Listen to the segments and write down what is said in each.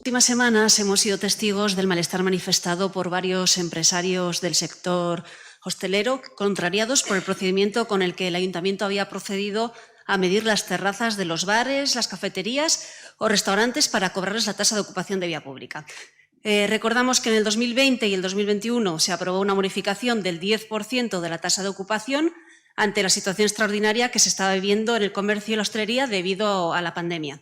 Últimas semanas hemos sido testigos del malestar manifestado por varios empresarios del sector hostelero, contrariados por el procedimiento con el que el Ayuntamiento había procedido a medir las terrazas de los bares, las cafeterías o restaurantes para cobrarles la tasa de ocupación de vía pública. Recordamos que en el 2020 y el 2021 se aprobó una bonificación del 10% de la tasa de ocupación ante la situación extraordinaria que se estaba viviendo en el comercio y la hostelería debido a la pandemia.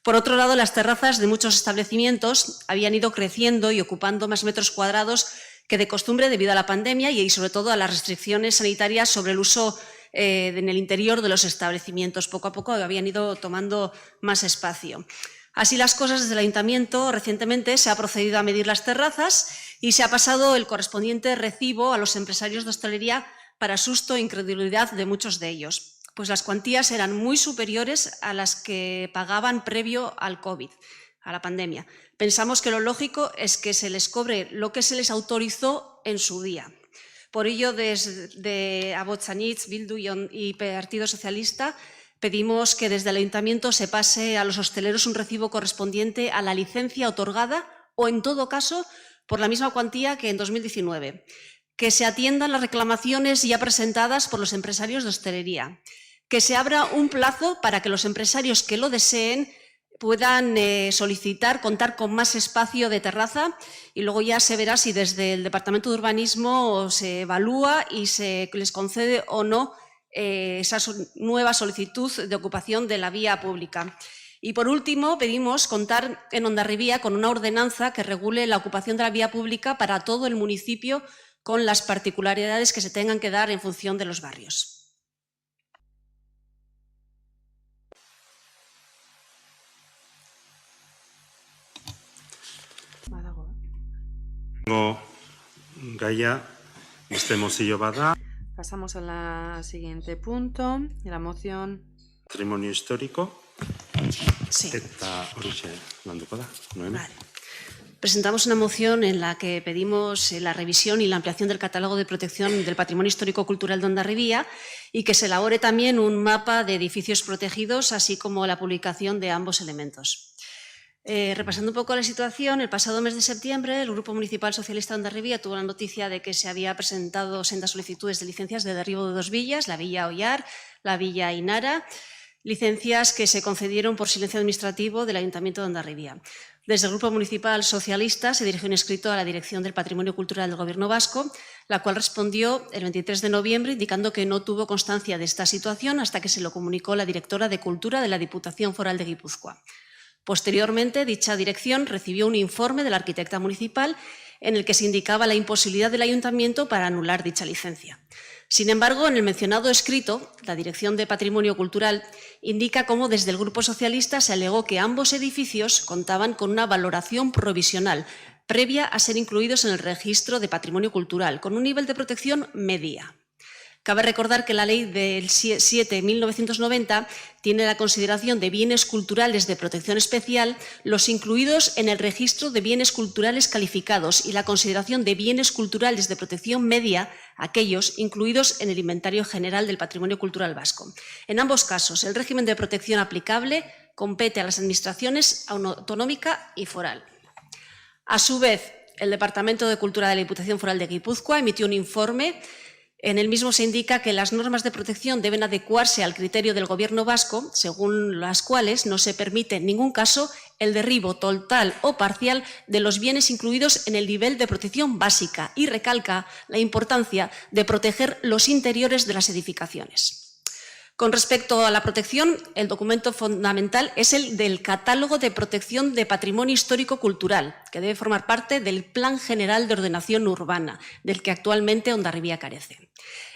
Por otro lado, las terrazas de muchos establecimientos habían ido creciendo y ocupando más metros cuadrados que de costumbre debido a la pandemia y sobre todo a las restricciones sanitarias sobre el uso en el interior de los establecimientos. Poco a poco habían ido tomando más espacio. Así las cosas, desde el Ayuntamiento recientemente se ha procedido a medir las terrazas y se ha pasado el correspondiente recibo a los empresarios de hostelería para susto e incredulidad de muchos de ellos, pues las cuantías eran muy superiores a las que pagaban previo al COVID, a la pandemia. Pensamos que lo lógico es que se les cobre lo que se les autorizó en su día. Por ello, desde Abotsanitz, Bildu y Partido Socialista, pedimos que desde el Ayuntamiento se pase a los hosteleros un recibo correspondiente a la licencia otorgada o, en todo caso, por la misma cuantía que en 2019. Que se atiendan las reclamaciones ya presentadas por los empresarios de hostelería. Que se abra un plazo para que los empresarios que lo deseen puedan solicitar contar con más espacio de terraza y luego ya se verá si desde el Departamento de Urbanismo se evalúa y se les concede o no esa nueva solicitud de ocupación de la vía pública. Y por último, pedimos contar en Hondarribia con una ordenanza que regule la ocupación de la vía pública para todo el municipio con las particularidades que se tengan que dar en función de los barrios. Gaia, beste mozio bada. Pasamos al siguiente punto, la moción. Patrimonio histórico. Sí. Eta horixe landuko da. Noemi. Vale. Presentamos una moción en la que pedimos la revisión y la ampliación del catálogo de protección del patrimonio histórico-cultural de Hondarribia y que se elabore también un mapa de edificios protegidos, así como la publicación de ambos elementos. Repasando un poco la situación, el pasado mes de septiembre el Grupo Municipal Socialista de Hondarribia tuvo la noticia de que se había presentado sendas solicitudes de licencias de derribo de dos villas, la Villa Ollar, la Villa Inara, licencias que se concedieron por silencio administrativo del Ayuntamiento de Hondarribia. Desde el Grupo Municipal Socialista se dirigió un escrito a la Dirección del Patrimonio Cultural del Gobierno vasco, la cual respondió el 23 de noviembre indicando que no tuvo constancia de esta situación hasta que se lo comunicó la directora de Cultura de la Diputación Foral de Guipúzcoa. Posteriormente, dicha dirección recibió un informe de la arquitecta municipal en el que se indicaba la imposibilidad del Ayuntamiento para anular dicha licencia. Sin embargo, en el mencionado escrito, la Dirección de Patrimonio Cultural indica cómo desde el Grupo Socialista se alegó que ambos edificios contaban con una valoración provisional previa a ser incluidos en el registro de patrimonio cultural, con un nivel de protección media. Cabe recordar que la Ley del 7/1990 tiene la consideración de bienes culturales de protección especial los incluidos en el registro de bienes culturales calificados y la consideración de bienes culturales de protección media aquellos incluidos en el Inventario General del Patrimonio Cultural Vasco. En ambos casos, el régimen de protección aplicable compete a las administraciones autonómica y foral. A su vez, el Departamento de Cultura de la Diputación Foral de Guipúzcoa emitió un informe. En el mismo se indica que las normas de protección deben adecuarse al criterio del Gobierno vasco, según las cuales no se permite en ningún caso el derribo total o parcial de los bienes incluidos en el nivel de protección básica y recalca la importancia de proteger los interiores de las edificaciones. Con respecto a la protección, el documento fundamental es el del Catálogo de Protección de Patrimonio Histórico-Cultural, que debe formar parte del Plan General de Ordenación Urbana, del que actualmente Hondarribia carece.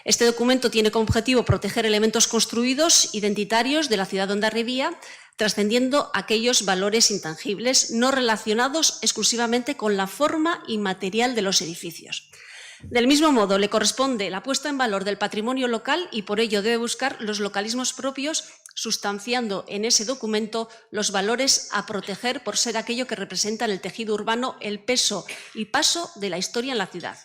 Este documento tiene como objetivo proteger elementos construidos identitarios de la ciudad de Hondarribia, trascendiendo aquellos valores intangibles no relacionados exclusivamente con la forma inmaterial de los edificios. Del mismo modo, le corresponde la puesta en valor del patrimonio local y por ello debe buscar los localismos propios, sustanciando en ese documento los valores a proteger por ser aquello que representa en el tejido urbano el peso y paso de la historia en la ciudad.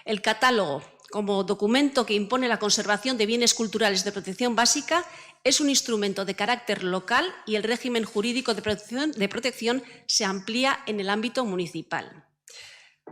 El catálogo como documento que impone la conservación de bienes culturales de protección básica, es un instrumento de carácter local y el régimen jurídico de protección se amplía en el ámbito municipal.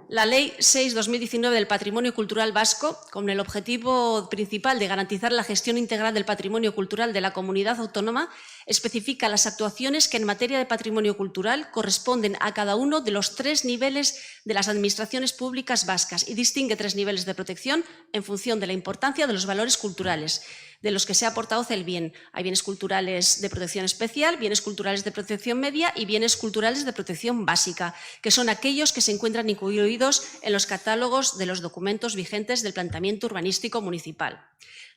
La Ley 6/2019 del Patrimonio Cultural Vasco, con el objetivo principal de garantizar la gestión integral del patrimonio cultural de la comunidad autónoma, especifica las actuaciones que en materia de patrimonio cultural corresponden a cada uno de los 3 niveles de las administraciones públicas vascas y distingue 3 niveles de protección en función de la importancia de los valores culturales de los que sea portavoz el bien. Hay bienes culturales de protección especial, bienes culturales de protección media y bienes culturales de protección básica, que son aquellos que se encuentran incluidos en los catálogos de los documentos vigentes del planteamiento urbanístico municipal.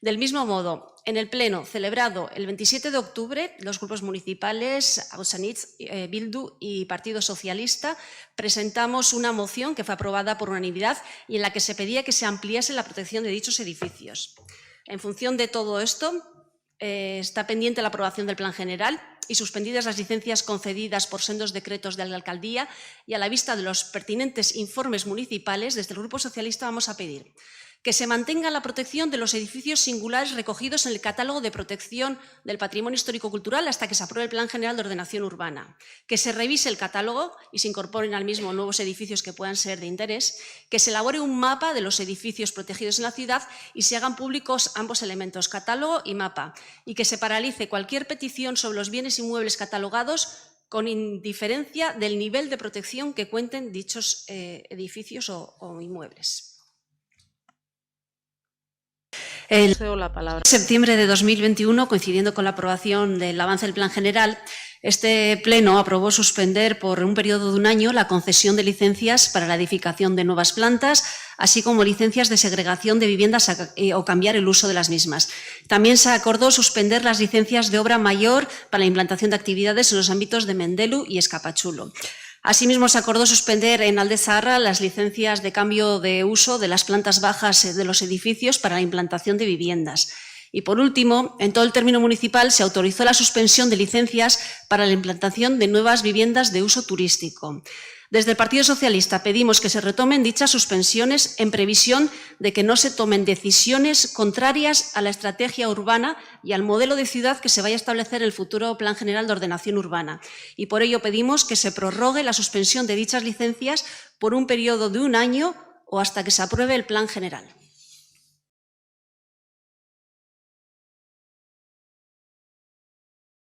Del mismo modo, en el pleno celebrado el 27 de octubre, los grupos municipales, Ausanitz, Bildu y Partido Socialista, presentamos una moción que fue aprobada por unanimidad y en la que se pedía que se ampliase la protección de dichos edificios. En función de todo esto, está pendiente la aprobación del Plan General y suspendidas las licencias concedidas por sendos decretos de la Alcaldía, y a la vista de los pertinentes informes municipales, desde el Grupo Socialista vamos a pedir que se mantenga la protección de los edificios singulares recogidos en el catálogo de protección del patrimonio histórico-cultural hasta que se apruebe el Plan General de Ordenación Urbana, que se revise el catálogo y se incorporen al mismo nuevos edificios que puedan ser de interés, que se elabore un mapa de los edificios protegidos en la ciudad y se hagan públicos ambos elementos, catálogo y mapa, y que se paralice cualquier petición sobre los bienes inmuebles catalogados con indiferencia del nivel de protección que cuenten dichos edificios o inmuebles. En septiembre de 2021, coincidiendo con la aprobación del avance del Plan General, este Pleno aprobó suspender por un periodo de 1 año la concesión de licencias para la edificación de nuevas plantas, así como licencias de segregación de viviendas o cambiar el uso de las mismas. También se acordó suspender las licencias de obra mayor para la implantación de actividades en los ámbitos de Mendelu y Escapachulo. Asimismo, se acordó suspender en Alde Zaharra las licencias de cambio de uso de las plantas bajas de los edificios para la implantación de viviendas. Y, por último, en todo el término municipal se autorizó la suspensión de licencias para la implantación de nuevas viviendas de uso turístico. Desde el Partido Socialista pedimos que se retomen dichas suspensiones en previsión de que no se tomen decisiones contrarias a la estrategia urbana y al modelo de ciudad que se vaya a establecer en el futuro Plan General de Ordenación Urbana. Y por ello pedimos que se prorrogue la suspensión de dichas licencias por un periodo de 1 año o hasta que se apruebe el Plan General.